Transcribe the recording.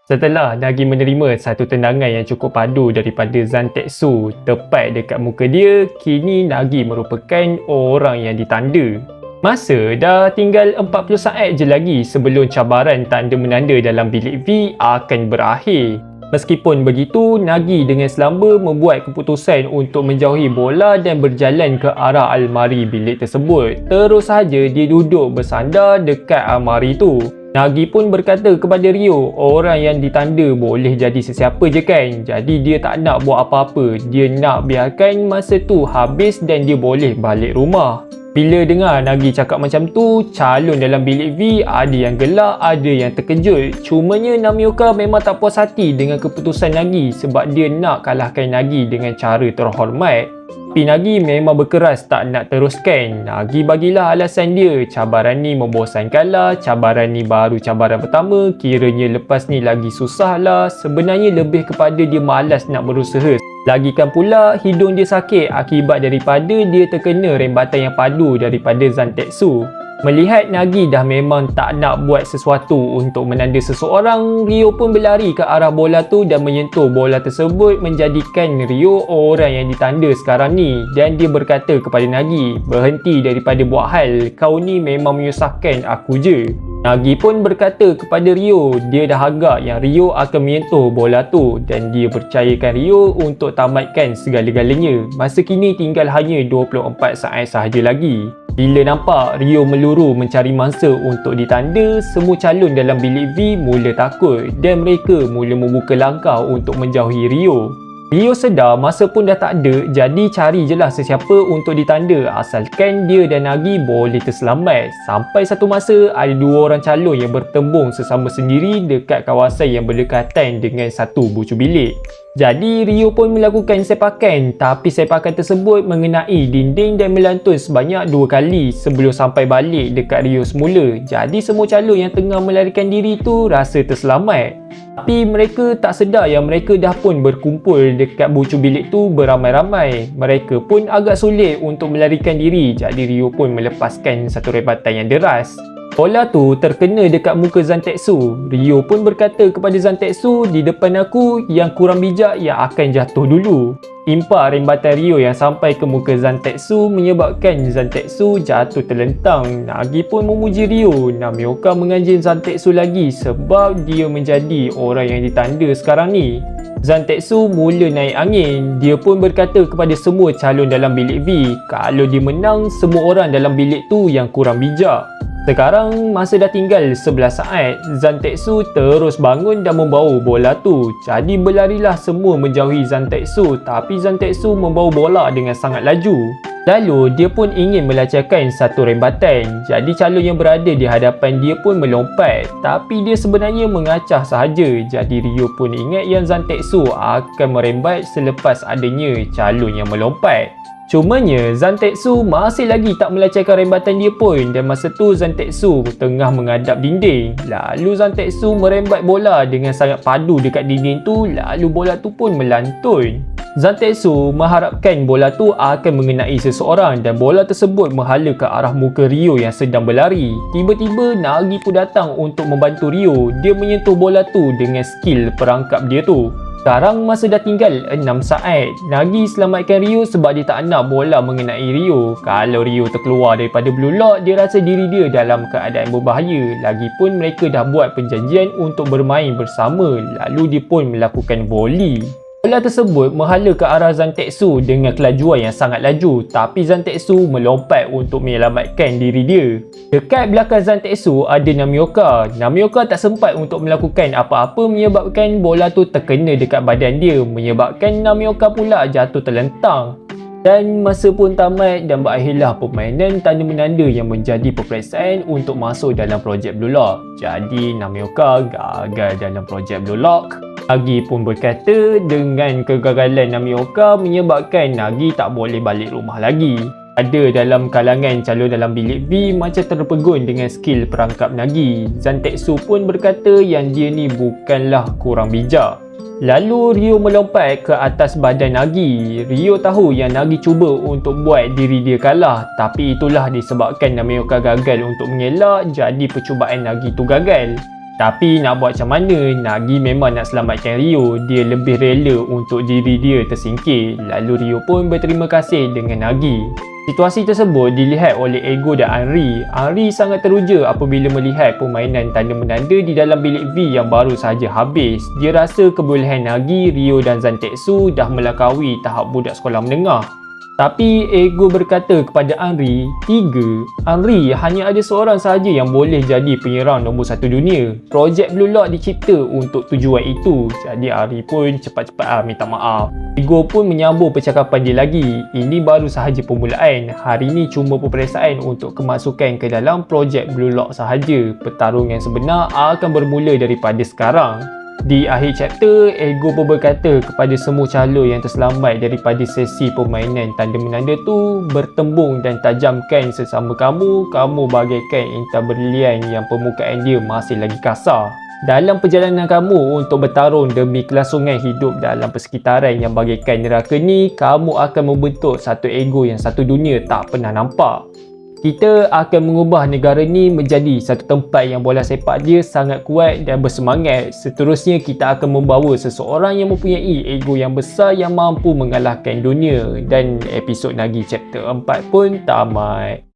Setelah Nagi menerima satu tendangan yang cukup padu daripada Zantetsu tepat dekat muka dia, kini Nagi merupakan orang yang ditanda. Masa dah tinggal 40 saat je lagi sebelum cabaran tanda-menanda dalam bilik V akan berakhir. Meskipun begitu, Nagi dengan selamba membuat keputusan untuk menjauhi bola dan berjalan ke arah almari bilik tersebut. Terus sahaja dia duduk bersandar dekat almari tu. Nagi pun berkata kepada Rio, orang yang ditanda boleh jadi sesiapa je kan. Jadi dia tak nak buat apa-apa. Dia nak biarkan masa tu habis dan dia boleh balik rumah. Bila dengar Nagi cakap macam tu, calon dalam bilik V ada yang gelak, ada yang terkejut. Cumanya Namioka memang tak puas hati dengan keputusan Nagi sebab dia nak kalahkan Nagi dengan cara terhormat. Tapi Nagi memang berkeras tak nak teruskan. Nagi bagilah alasan dia, cabaran ni membosankan lah, cabaran ni baru cabaran pertama, kiranya lepas ni lagi susah lah. Sebenarnya lebih kepada dia malas nak berusaha. Lagikan pula hidung dia sakit akibat daripada dia terkena rembatan yang padu daripada Zantetsu. Melihat Nagi dah memang tak nak buat sesuatu untuk menanda seseorang, Rio pun berlari ke arah bola tu dan menyentuh bola tersebut, menjadikan Rio orang yang ditanda sekarang ni. Dan dia berkata kepada Nagi, berhenti daripada buat hal, kau ni memang menyusahkan aku je. Nagi pun berkata kepada Rio, dia dah agak yang Rio akan menyentuh bola tu dan dia percayakan Rio untuk tamatkan segala-galanya. Masa kini tinggal hanya 24 saat sahaja lagi. Bila nampak Rio meluru mencari mangsa untuk ditanda, semua calon dalam bilik V mula takut dan mereka mula membuka langkah untuk menjauhi Rio. Rio sedar masa pun dah tak ada, jadi cari je lah sesiapa untuk ditanda asalkan dia dan Nagi boleh terselamat. Sampai satu masa ada dua orang calon yang bertembung sesama sendiri dekat kawasan yang berdekatan dengan satu bucu bilik. Jadi Rio pun melakukan sepakan, tapi sepakan tersebut mengenai dinding dan melantun sebanyak 2 kali sebelum sampai balik dekat Rio semula. Jadi semua calon yang tengah melarikan diri tu rasa terselamat. Tapi mereka tak sedar yang mereka dah pun berkumpul dekat bucu bilik tu beramai-ramai. Mereka pun agak sulit untuk melarikan diri, jadi Rio pun melepaskan satu rebatan yang deras. Bola tu terkena dekat muka Zantetsu. Rio pun berkata kepada Zantetsu, di depan aku yang kurang bijak yang akan jatuh dulu. Impak rembatan Rio yang sampai ke muka Zantetsu menyebabkan Zantetsu jatuh terlentang. Nagi pun memuji Rio. Namioka menganjing Zantetsu lagi sebab dia menjadi orang yang ditanda sekarang ni. Zantetsu mula naik angin. Dia pun berkata kepada semua calon dalam bilik V, kalau dia menang, semua orang dalam bilik tu yang kurang bijak. Sekarang masa dah tinggal 11 saat, Zantetsu terus bangun dan membawa bola tu. Jadi berlarilah semua menjauhi Zantetsu, tapi Zantetsu membawa bola dengan sangat laju. Lalu dia pun ingin melancarkan satu rembatan. Jadi calon yang berada di hadapan dia pun melompat, tapi dia sebenarnya mengacah sahaja. Jadi Rio pun ingat yang Zantetsu akan merembat selepas adanya calon yang melompat. Cumanya Zantetsu masih lagi tak melancarkan rembatan dia pun, dan masa tu Zantetsu tengah menghadap dinding. Lalu Zantetsu merembat bola dengan sangat padu dekat dinding tu, lalu bola tu pun melantun. Zantetsu mengharapkan bola tu akan mengenai seseorang dan bola tersebut menghala ke arah muka Rio yang sedang berlari. Tiba-tiba Nagi pun datang untuk membantu Rio. Dia menyentuh bola tu dengan skill perangkap dia tu. Sekarang masa dah tinggal 6 saat. Nagi selamatkan Rio sebab dia tak nak bola mengenai Rio. Kalau Rio terkeluar daripada Blue Lock, dia rasa diri dia dalam keadaan berbahaya. Lagipun mereka dah buat perjanjian untuk bermain bersama. Lalu dia pun melakukan volley. Bola tersebut menghala ke arah Zantetsu dengan kelajuan yang sangat laju, tapi Zantetsu melompat untuk menyelamatkan diri dia. Dekat belakang Zantetsu ada Namioka. Namioka tak sempat untuk melakukan apa-apa menyebabkan bola tu terkena dekat badan dia, menyebabkan Namioka pula jatuh terlentang. Dan masa pun tamat dan berakhirlah permainan tanda-menanda yang menjadi peperiksaan untuk masuk dalam projek Blue Lock. Jadi Namioka gagal dalam projek Blue Lock. Nagi pun berkata dengan kegagalan Namioka menyebabkan Nagi tak boleh balik rumah lagi. Ada dalam kalangan calon dalam bilik V macam terpegun dengan skill perangkap Nagi. Zantetsu pun berkata yang dia ni bukanlah kurang bijak. Lalu Rio melompat ke atas badan Nagi. Rio tahu yang Nagi cuba untuk buat diri dia kalah, tapi itulah disebabkan Namioka gagal untuk mengelak, jadi percubaan Nagi tu gagal. Tapi nak buat macam mana, Nagi memang nak selamatkan Rio. Dia lebih rela untuk diri dia tersingkir. Lalu Rio pun berterima kasih dengan Nagi. Situasi tersebut dilihat oleh Ego dan Anri. Anri sangat teruja apabila melihat permainan tanda-menanda di dalam bilik V yang baru sahaja habis. Dia rasa kebolehan Nagi, Rio dan Zantetsu dah melakaui tahap budak sekolah menengah. Tapi Ego berkata kepada Anri, Anri hanya ada seorang sahaja yang boleh jadi penyerang nombor 1 dunia. Projek Blue Lock dicipta untuk tujuan itu. Jadi Anri pun cepat-cepat minta maaf. Ego pun menyambung percakapan dia lagi. Ini baru sahaja permulaan. Hari ini cuma peperiksaan untuk kemasukan ke dalam projek Blue Lock sahaja. Pertarungan sebenar akan bermula daripada sekarang. Di akhir chapter, Ego pun berkata kepada semua calon yang terselamat daripada sesi permainan tanda menanda tu, bertembung dan tajamkan sesama kamu bagaikan intan berlian yang permukaan dia masih lagi kasar. Dalam perjalanan kamu untuk bertarung demi kelangsungan hidup dalam persekitaran yang bagaikan neraka ni, kamu akan membentuk satu ego yang satu dunia tak pernah nampak. Kita akan mengubah negara ni menjadi satu tempat yang bola sepak dia sangat kuat dan bersemangat. Seterusnya kita akan membawa seseorang yang mempunyai ego yang besar yang mampu mengalahkan dunia. Dan episod Nagi chapter 4 pun tamat.